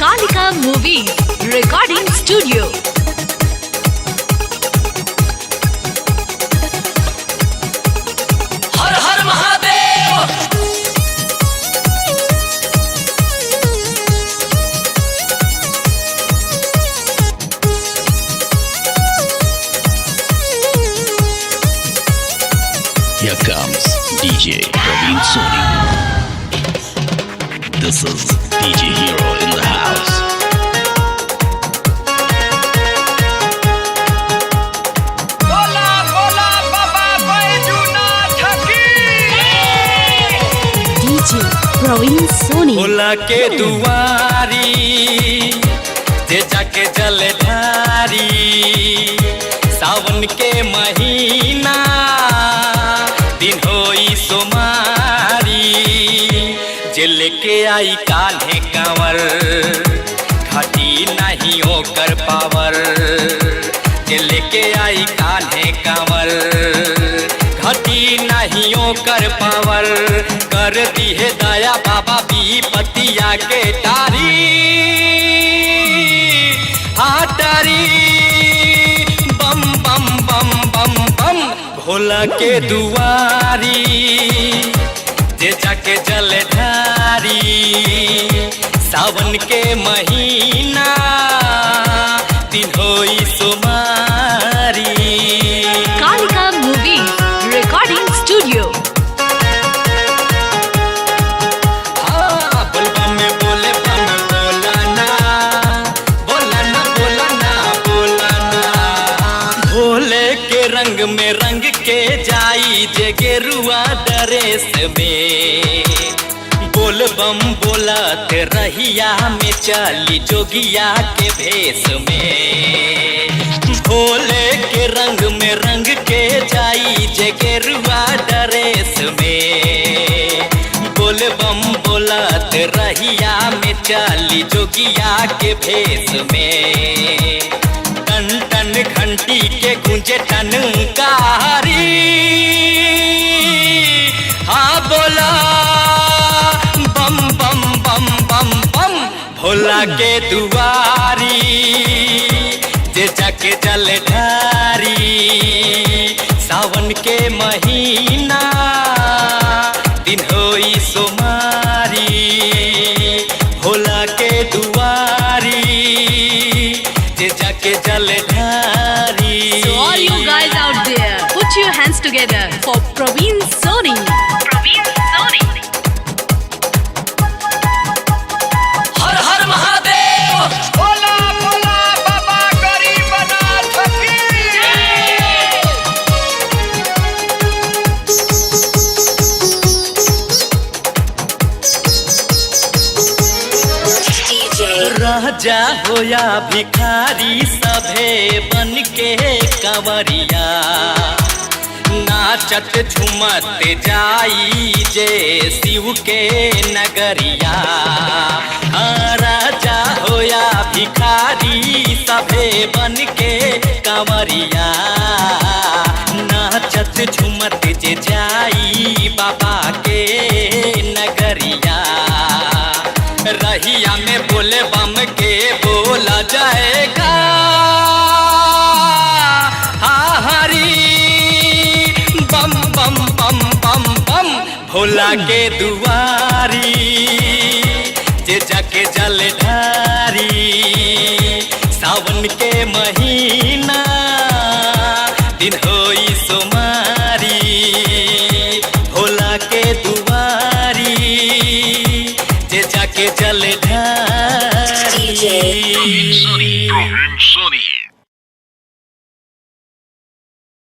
Kalika Movies Recording Studio. Har Har Mahadev. Here comes DJ Praveen Soni. This is DJ Hero in the house. बोला बोला बाबा बैजूनाथ की। DJ Praveen Soni. Bhola के दुआरी जे जाके जलधारी, सावन के महीना दिन होई सोमारी, जे लेके आई कान्हे कांवर घाटी नहीं होकर पावर, जे लेके आई कान्हे कांवर घाटी नहीं होकर पावर, कर दी है दया बाबा विपतिया के तारी हाटारी, बम बम बम बम बम भोला के दुआरी जे जाके जलधारी, सावन के महीना दिन होई सोमारी। Kalika Movies Recording Studio. हाँ बलबम में बोले बम बोला ना बोला ना बोला ना बोला ना, भोले के रंग में रंग के जाई जे गेरुआ ड्रेस में, बोल बम बोलत रहिया में चली जोगिया के भेष में, भोले के रंग में रंग के जाई जे गेरुआ ड्रेस में, बोल बम बोलत रहिया में चली जोगिया के भेष में, टन टन घंटी के गूंजे टनकारी, हाँ बोला बम बम बम बम बम भोला के दुआरी जे जाके जलधारी, सावन के महीना दिन होई सोमारी, भोला के दुआरी जे जाके जलधारी। So all you guys out there, put your hands together for Praveen Soni. Praveen Soni. हर हर महादेव। बोला बोला बाबा गरीबनाथ की। राजा होया भिखारी सभे बन के कंवरिया, नाचत झूमत जाई जे शिव के नगरिया, हाँ राजा होया भिखारी सभे बन के कंवरिया, नाचत झूमत जे जाई बाबा के नगरिया, रहिया में बोले बम के बोला जाएगा हाँ हरी, बम बम बम बम बम भोला के दुआरी जे जाके जलधारी, सावन के महीना